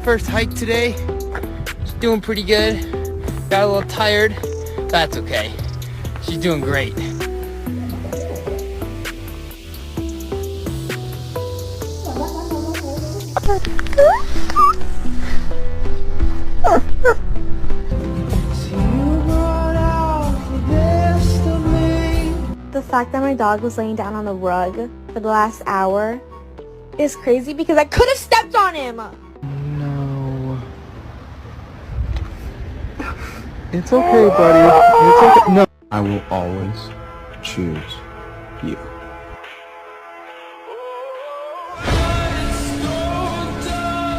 first hike today. She's doing pretty good. Got a little tired. That's okay. She's doing great. The fact that my dog was laying down on the rug for the last hour is crazy because I could have stepped on him. No. It's okay, buddy. It's okay. No. I will always choose you.